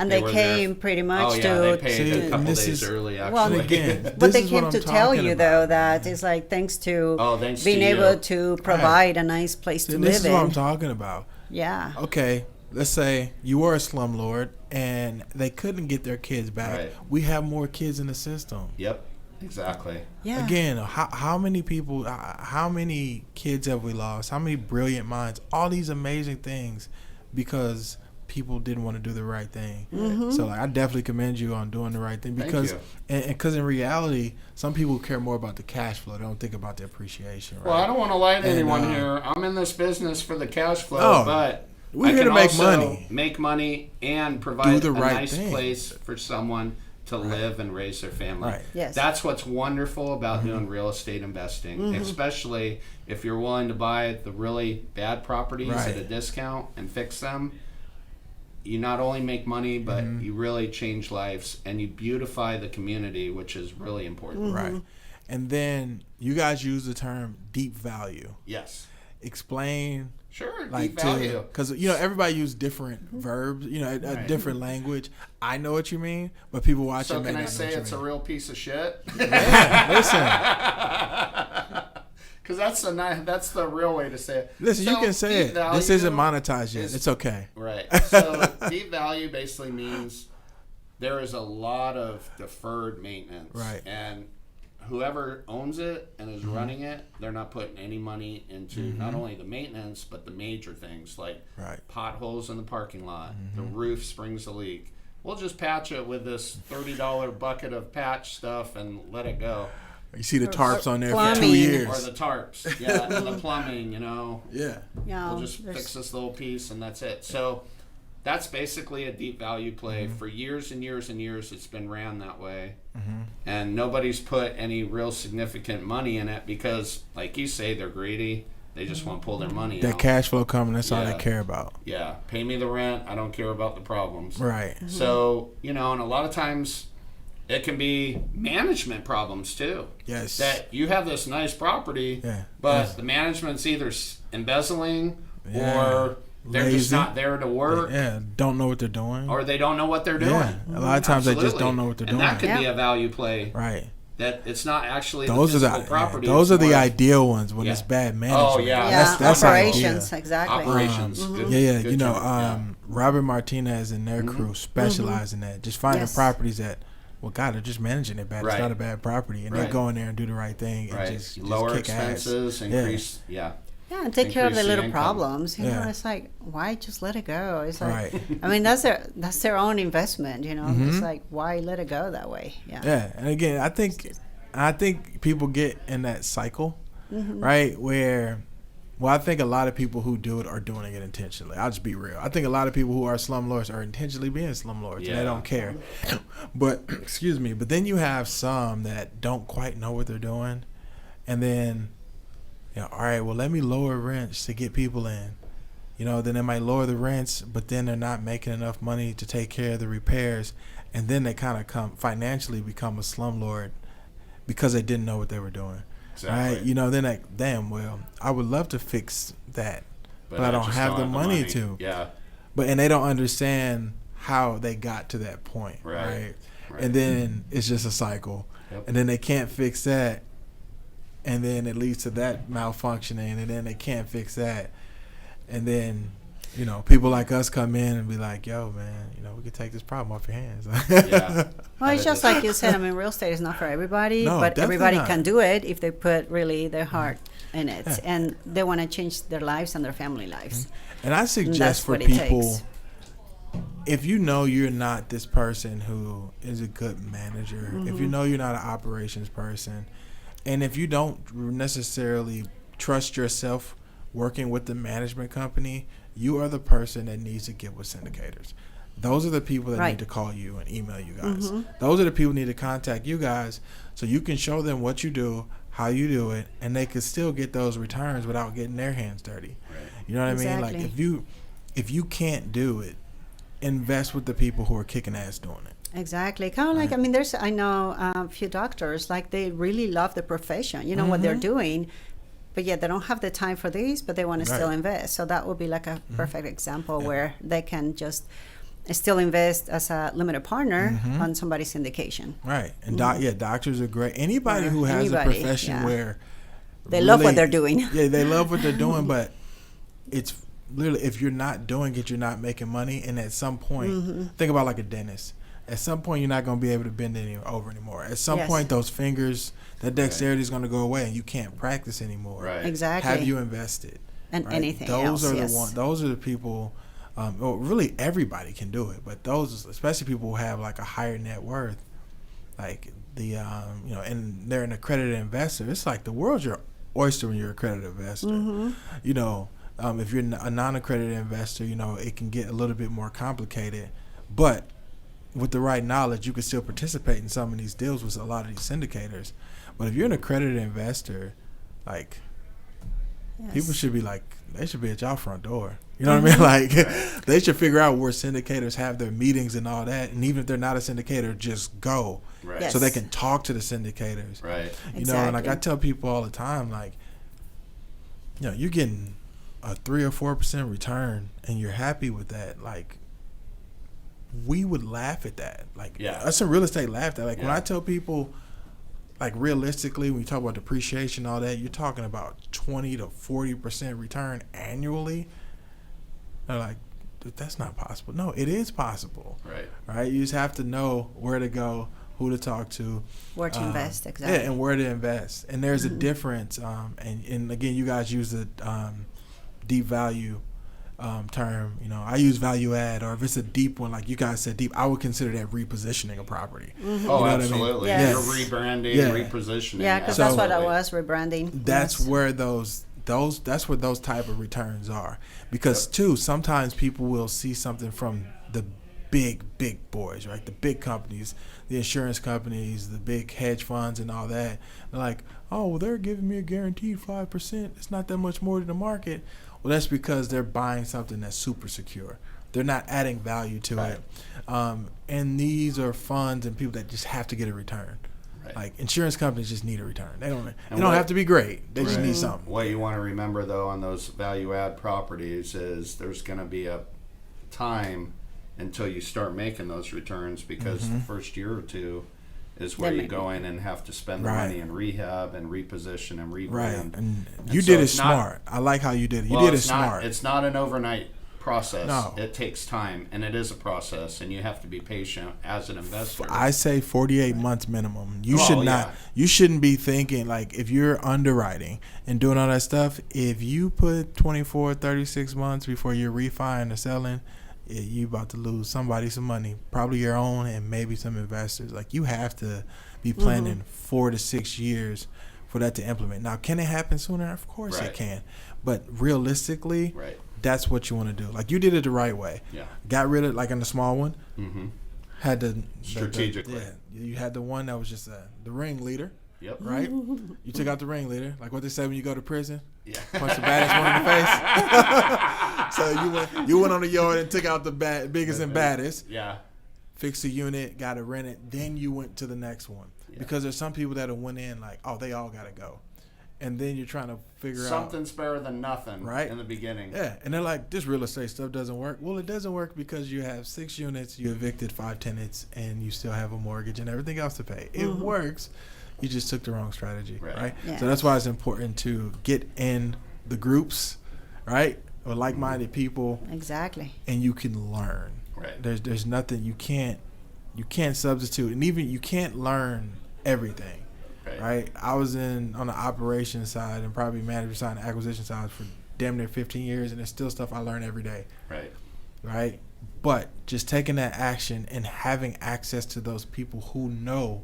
[SPEAKER 2] and they
[SPEAKER 3] were there
[SPEAKER 2] came pretty much
[SPEAKER 3] oh yeah, they
[SPEAKER 2] to.
[SPEAKER 3] paid
[SPEAKER 1] See,
[SPEAKER 3] a
[SPEAKER 1] and
[SPEAKER 3] couple
[SPEAKER 1] this
[SPEAKER 3] days
[SPEAKER 1] is-
[SPEAKER 3] early. Actually,
[SPEAKER 2] Well,
[SPEAKER 1] Again,
[SPEAKER 2] But
[SPEAKER 1] this
[SPEAKER 2] they
[SPEAKER 1] is what
[SPEAKER 2] came
[SPEAKER 1] I'm
[SPEAKER 2] to tell
[SPEAKER 1] talking
[SPEAKER 2] you
[SPEAKER 1] about.
[SPEAKER 2] though that it's like thanks to
[SPEAKER 3] thanks
[SPEAKER 2] being
[SPEAKER 3] to
[SPEAKER 2] able
[SPEAKER 3] you.
[SPEAKER 2] to provide a nice place to
[SPEAKER 1] And
[SPEAKER 2] live
[SPEAKER 1] this is
[SPEAKER 2] in.
[SPEAKER 1] what I'm talking about.
[SPEAKER 2] Yeah.
[SPEAKER 1] Okay, let's say you were a slumlord and they couldn't get their kids back.
[SPEAKER 3] Right.
[SPEAKER 1] We have more kids in the system.
[SPEAKER 3] Yep, exactly.
[SPEAKER 2] Yeah.
[SPEAKER 1] Again, how many people, how many kids have we lost? How many brilliant minds? All these amazing things because people didn't want to do the right thing. So like, I definitely commend you on doing the right thing because
[SPEAKER 3] you.
[SPEAKER 1] and because in reality, some people care more about the cash flow. They don't think about the appreciation. Right?
[SPEAKER 3] Well, I don't want to lie to
[SPEAKER 1] And,
[SPEAKER 3] anyone here. I'm in this business for the cash flow,
[SPEAKER 1] Oh,
[SPEAKER 3] but
[SPEAKER 1] we're
[SPEAKER 3] I
[SPEAKER 1] here
[SPEAKER 3] can
[SPEAKER 1] to make
[SPEAKER 3] also
[SPEAKER 1] money.
[SPEAKER 3] make money and provide
[SPEAKER 1] the
[SPEAKER 3] a
[SPEAKER 1] right
[SPEAKER 3] nice
[SPEAKER 1] thing.
[SPEAKER 3] place for someone to live and raise their family.
[SPEAKER 1] Right.
[SPEAKER 2] Yes.
[SPEAKER 3] That's what's wonderful about doing real estate investing, especially if you're willing to buy the really bad properties
[SPEAKER 1] Right.
[SPEAKER 3] at a discount and fix them. You not only make money, but you really change lives and you beautify the community, which is really important.
[SPEAKER 1] Right. And then you guys use the term deep value.
[SPEAKER 3] Yes.
[SPEAKER 1] Explain
[SPEAKER 3] Sure.
[SPEAKER 1] like
[SPEAKER 3] Deep value.
[SPEAKER 1] because everybody use different verbs, a
[SPEAKER 3] Right.
[SPEAKER 1] different language. I know what you mean, but people watching
[SPEAKER 3] So
[SPEAKER 1] may
[SPEAKER 3] can
[SPEAKER 1] not
[SPEAKER 3] I
[SPEAKER 1] know
[SPEAKER 3] say
[SPEAKER 1] what you
[SPEAKER 3] it's a
[SPEAKER 1] mean.
[SPEAKER 3] real piece of shit?
[SPEAKER 1] Yeah,
[SPEAKER 3] Because that's the real way to say it.
[SPEAKER 1] listen,
[SPEAKER 3] So
[SPEAKER 1] you can say
[SPEAKER 3] deep
[SPEAKER 1] it. This isn't
[SPEAKER 3] value
[SPEAKER 1] monetized yet.
[SPEAKER 3] is-
[SPEAKER 1] It's okay.
[SPEAKER 3] Right. So deep value basically means there is a lot of deferred maintenance.
[SPEAKER 1] Right.
[SPEAKER 3] And whoever owns it and is running it, they're not putting any money into not only the maintenance but the major things like
[SPEAKER 1] Right.
[SPEAKER 3] potholes in the parking lot, the roof springs a leak. We'll just patch it with this $30 bucket of patch stuff and let it go.
[SPEAKER 1] You see the tarps on there for
[SPEAKER 2] plumbing.
[SPEAKER 1] 2 years.
[SPEAKER 3] Or the tarps, yeah, and the plumbing,
[SPEAKER 1] Yeah.
[SPEAKER 2] Yeah.
[SPEAKER 3] We'll just fix this little piece and that's it. So that's basically a deep value play. For years and years and years, it's been ran that way. And nobody's put any real significant money in it because, like you say, they're greedy. They just want to pull their money
[SPEAKER 1] That
[SPEAKER 3] out.
[SPEAKER 1] cash flow coming, that's all
[SPEAKER 3] Yeah.
[SPEAKER 1] they care about.
[SPEAKER 3] Yeah, pay me the rent. I don't care about the problems.
[SPEAKER 1] Right.
[SPEAKER 3] So, and a lot of times it can be management problems too.
[SPEAKER 1] Yes.
[SPEAKER 3] That you have this nice property,
[SPEAKER 1] Yeah.
[SPEAKER 3] but
[SPEAKER 1] Yes.
[SPEAKER 3] the management's either embezzling
[SPEAKER 1] Yeah.
[SPEAKER 3] or they're just
[SPEAKER 1] Lazy.
[SPEAKER 3] not there to work,
[SPEAKER 1] Yeah. Don't know what they're doing.
[SPEAKER 3] or they don't know what they're doing.
[SPEAKER 1] Yeah. A lot of times they just
[SPEAKER 3] Absolutely.
[SPEAKER 1] don't know what they're
[SPEAKER 3] and
[SPEAKER 1] doing.
[SPEAKER 3] that could be
[SPEAKER 2] Yeah.
[SPEAKER 3] a value play.
[SPEAKER 1] Right.
[SPEAKER 3] That it's not actually
[SPEAKER 1] Those
[SPEAKER 3] the
[SPEAKER 1] are
[SPEAKER 3] physical
[SPEAKER 1] the
[SPEAKER 3] property.
[SPEAKER 1] those
[SPEAKER 3] it's
[SPEAKER 1] are the
[SPEAKER 3] more
[SPEAKER 1] ideal ones when
[SPEAKER 3] Yeah.
[SPEAKER 1] it's bad management.
[SPEAKER 3] Oh, yeah.
[SPEAKER 2] Yeah,
[SPEAKER 1] That's
[SPEAKER 2] operations,
[SPEAKER 1] ideal.
[SPEAKER 2] exactly.
[SPEAKER 3] operations. Good-
[SPEAKER 1] Yeah,
[SPEAKER 3] good term. Yeah.
[SPEAKER 1] Robert Martinez and their crew specialize in that. Just finding
[SPEAKER 2] Yes.
[SPEAKER 1] properties that, well, God, they're just managing it bad.
[SPEAKER 3] Right.
[SPEAKER 1] It's not a bad property, and
[SPEAKER 3] Right.
[SPEAKER 1] they go in there and do the right thing and
[SPEAKER 3] Right.
[SPEAKER 1] just
[SPEAKER 3] Lower
[SPEAKER 1] kick
[SPEAKER 3] expenses,
[SPEAKER 1] ass.
[SPEAKER 3] increase. Yeah.
[SPEAKER 2] Yeah, and take care of the
[SPEAKER 3] Increase the
[SPEAKER 2] little
[SPEAKER 3] income.
[SPEAKER 2] problems.
[SPEAKER 1] Yeah.
[SPEAKER 2] It's like, why just let it go? It's like,
[SPEAKER 1] Right.
[SPEAKER 2] I mean, that's their own investment. It's like, why let it go that way? Yeah.
[SPEAKER 1] Yeah, and again, I think people get in that cycle, right, where Well, I think a lot of people who do it are doing it intentionally. I'll just be real. I think a lot of people who are slumlords are intentionally being slumlords, and they don't care. But, excuse me, but then you have some that don't quite know what they're doing, and then, all right, well, let me lower rents to get people in. Then they might lower the rents, but then they're not making enough money to take care of the repairs, and then they kind of financially become a slumlord because they didn't know what they were doing. Exactly. Right? Then like, damn, well, I would love to fix that, but I don't have the money to.
[SPEAKER 3] Yeah.
[SPEAKER 1] And they don't understand how they got to that point. Right. And then it's just a cycle. Yep. And then they can't fix that. And then it leads to that malfunctioning, and then they can't fix that. And then, people like us come in and be like, yo, man, we can take this problem off your hands.
[SPEAKER 3] Yeah.
[SPEAKER 2] Well, it's just like you said. I mean, real estate is not for everybody, but everybody can do it if they put really their heart in it. Yeah. And they want to change their lives and their family lives.
[SPEAKER 1] And I suggest for people, if you know you're not this person who is a good manager, if you know you're not an operations person, and if you don't necessarily trust yourself working with the management company, you are the person that needs to get with syndicators. Those are the people that need to call you and email you guys. Those are the people who need to contact you guys so you can show them what you do, how you do it, and they can still get those returns without getting their hands dirty. Right. You know what I mean? Like if you can't do it, invest with the people who are kicking ass doing it.
[SPEAKER 2] Exactly. Kind of like, I know a few doctors, like they really love the profession, what they're doing, but yet they don't have the time for this, but they want to still invest. So that would be like a perfect example where they can just still invest as a limited partner on somebody's syndication.
[SPEAKER 1] Right. And doctors are great. Anybody who has a profession where
[SPEAKER 2] they love what they're doing.
[SPEAKER 1] Yeah, they love what they're doing, but it's literally, if you're not doing it, you're not making money. And at some point, think about like a dentist. At some point, you're not going to be able to bend over anymore. At some point, those fingers, that dexterity is going to go away, and you can't practice anymore.
[SPEAKER 3] Right.
[SPEAKER 2] Exactly.
[SPEAKER 1] Have you invested?
[SPEAKER 2] And anything
[SPEAKER 1] those
[SPEAKER 2] else,
[SPEAKER 1] are the one. Those are the people. Well, really, everybody can do it, but those, especially people who have like a higher net worth, like the and they're an accredited investor. It's like the world's your oyster when you're an accredited investor. If you're a non-accredited investor, it can get a little bit more complicated, but with the right knowledge, you can still participate in some of these deals with a lot of these syndicators. But if you're an accredited investor, like, people should be like, they should be at y'all front door. You know what I mean? Like, they should figure out where syndicators have their meetings and all that. And even if they're not a syndicator, just go.
[SPEAKER 3] Right.
[SPEAKER 2] Yes.
[SPEAKER 1] So they can talk to the syndicators.
[SPEAKER 3] Right.
[SPEAKER 1] And like I tell people all the time, like, you're getting a 3 or 4% return and you're happy with that. Like, we would laugh at that. Like, us in real estate laughed at. Like, when I tell people, like, realistically, when you talk about depreciation and all that, you're talking about 20 to 40% return annually. They're like, that's not possible. No, it is possible. Right? You just have to know where to go, who to talk to.
[SPEAKER 2] Where to invest, exactly.
[SPEAKER 1] Yeah, and where to invest. And there's a difference. And again, you guys use the deep value term. I use value add, or if it's a deep one, like you guys said, deep, I would consider that repositioning a property.
[SPEAKER 3] Oh, absolutely.
[SPEAKER 2] Yes.
[SPEAKER 3] You're rebranding, repositioning.
[SPEAKER 2] Yeah, because that's what I was, rebranding.
[SPEAKER 1] That's where that's where those type of returns are. Because too, sometimes people will see something from the big boys, right? The big companies, the insurance companies, the big hedge funds and all that. They're like, oh, well, they're giving me a guaranteed 5%. It's not that much more than the market. Well, that's because they're buying something that's super secure. They're not adding value to it. And these are funds and people that just have to get a return. Right. Like, insurance companies just need a return. They don't have to be great. They just need something.
[SPEAKER 3] What you want to remember, though, on those value-add properties is there's going to be a time until you start making those returns, because the first year or two is where you go in and have to spend the money in rehab and reposition and rebrand.
[SPEAKER 1] Right, and you did it smart. I like how you did it. You did it smart.
[SPEAKER 3] It's not an overnight process.
[SPEAKER 1] No.
[SPEAKER 3] It takes time, and it is a process, and you have to be patient as an investor.
[SPEAKER 1] I say 48 months minimum. You shouldn't be thinking, like, if you're underwriting and doing all that stuff, if you put 24, 36 months before you're refining or selling, you about to lose somebody some money, probably your own and maybe some investors. Like, you have to be planning 4 to 6 years for that to implement. Now, can it happen sooner? Of course it can. But realistically,
[SPEAKER 3] right.
[SPEAKER 1] that's what you want to do. Like, you did it the right way.
[SPEAKER 3] Yeah.
[SPEAKER 1] Got rid of, like in the small one, had the
[SPEAKER 3] strategically.
[SPEAKER 1] You had the one that was just the ringleader.
[SPEAKER 3] Yep.
[SPEAKER 1] Right? You took out the ringleader, like what they say when you go to prison.
[SPEAKER 3] Yeah.
[SPEAKER 1] Punch the baddest one in the face. So you went on the yard and took out the biggest and baddest.
[SPEAKER 3] Yeah.
[SPEAKER 1] Fixed the unit, got it rented. Then you went to the next one, because there's some people that went in like, oh, they all gotta go, and then you're trying to figure out
[SPEAKER 3] something's better than nothing. Right in the beginning.
[SPEAKER 1] Yeah, and they're like, this real estate stuff doesn't work. Well, it doesn't work because you have 6 units, you evicted 5 tenants, and you still have a mortgage and everything else to pay. It works. You just took the wrong strategy, right?
[SPEAKER 2] Yes.
[SPEAKER 1] So that's why it's important to get in the groups, right, with like-minded people.
[SPEAKER 2] Exactly.
[SPEAKER 1] And you can learn.
[SPEAKER 3] Right.
[SPEAKER 1] There's nothing you can't substitute, and even you can't learn everything, right? I was on the operations side and probably management side and acquisition side for damn near 15 years, and there's still stuff I learn every day. Right. But just taking that action and having access to those people who know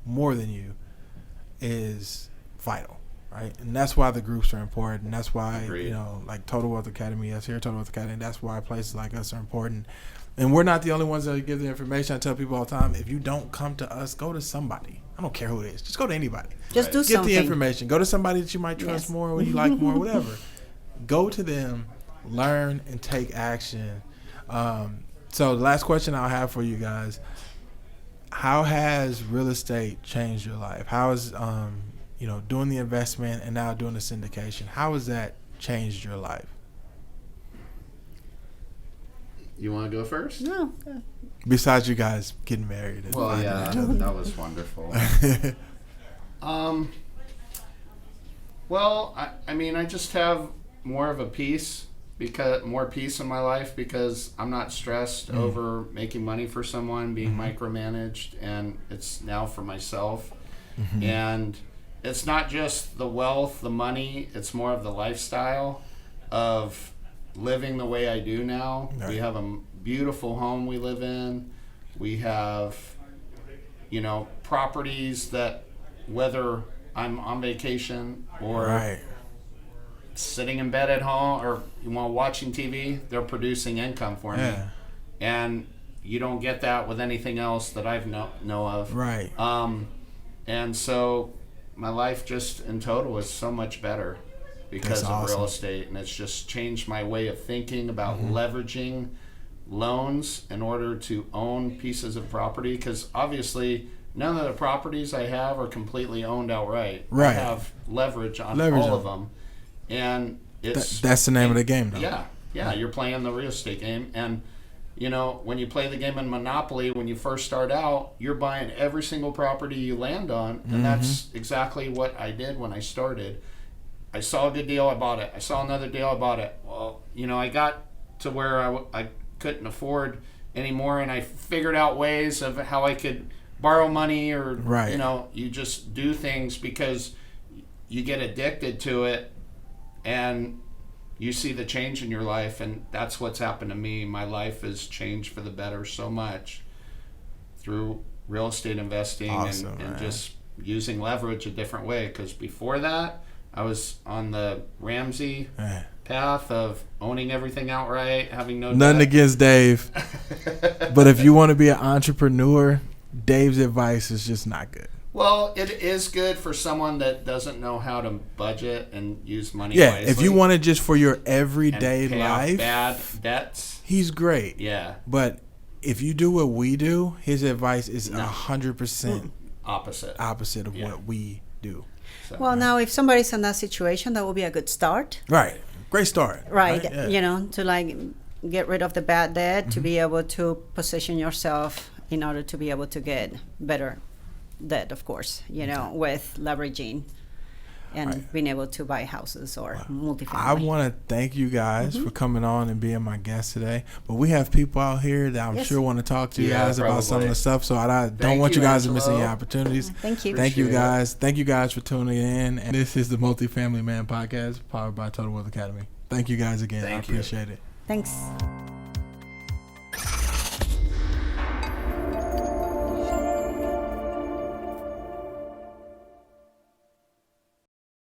[SPEAKER 1] more than you is vital, right? And that's why the groups are important. And that's why, like Total Wealth Academy, us here at Total Wealth Academy, that's why places like us are important. And we're not the only ones that give the information. I tell people all the time, if you don't come to us, go to somebody. I don't care who it is. Just go to anybody.
[SPEAKER 2] Just do something.
[SPEAKER 1] Get the information. Go to somebody that you might trust more, or you like more, whatever. Go to them, learn, and take action. So the last question I'll have for you guys, how has real estate changed your life? How has, doing the investment and now doing the syndication, how has that changed your life?
[SPEAKER 3] You want to go first?
[SPEAKER 2] No.
[SPEAKER 1] Besides you guys getting married. And
[SPEAKER 3] that was wonderful. Well, I just have more of a peace in my life because I'm not stressed over making money for someone, being micromanaged, and it's now for myself. And it's not just the wealth, the money, it's more of the lifestyle of living the way I do now. Right. We have a beautiful home we live in. We have, properties that whether I'm on vacation or sitting in bed at home or watching TV, they're producing income for me. And you don't get that with anything else that I've know of. Right. And so my life just in total is so much better because of real estate, and it's just changed my way of thinking about leveraging loans in order to own pieces of property, because obviously none of the properties I have are completely owned outright. I have leverage on all of them, and
[SPEAKER 1] that's the name of the game, though.
[SPEAKER 3] Yeah, you're playing the real estate game, and when you play the game in Monopoly, when you first start out, you're buying every single property you land on, and that's exactly what I did when I started. I saw a good deal, I bought it. I saw another deal, I bought it. Well, I got to where I couldn't afford anymore, and I figured out ways of how I could borrow money or, you just do things because you get addicted to it, and you see the change in your life, and that's what's happened to me. My life has changed for the better so much through real estate investing and just using leverage a different way, because before that, I was on the Ramsey path of owning everything outright, having no
[SPEAKER 1] nothing
[SPEAKER 3] debt.
[SPEAKER 1] Against Dave. But if you want to be an entrepreneur, Dave's advice is just not good.
[SPEAKER 3] Well, it is good for someone that doesn't know how to budget and use money wisely.
[SPEAKER 1] If you want it just for your everyday
[SPEAKER 3] and pay
[SPEAKER 1] life,
[SPEAKER 3] off bad debts,
[SPEAKER 1] he's great.
[SPEAKER 3] Yeah.
[SPEAKER 1] But if you do what we do, his advice is 100% opposite of what we do.
[SPEAKER 3] So,
[SPEAKER 2] well, now if somebody's in that situation, that will be a good start.
[SPEAKER 1] Right. Great start.
[SPEAKER 2] Right.
[SPEAKER 1] Yeah.
[SPEAKER 2] To get rid of the bad debt, to be able to position yourself in order to be able to get better debt, of course, with leveraging and being able to buy houses or multifamily.
[SPEAKER 1] I want to thank you guys for coming on and being my guest today. But we have people out here that I'm sure want to talk to you guys about some of the stuff. So I don't want you guys to miss any opportunities.
[SPEAKER 2] Thank you.
[SPEAKER 1] Thank you guys. Thank you guys for tuning in. And this is the Multifamily Man podcast powered by Total Wealth Academy. Thank you guys again. I appreciate it.
[SPEAKER 2] Thanks.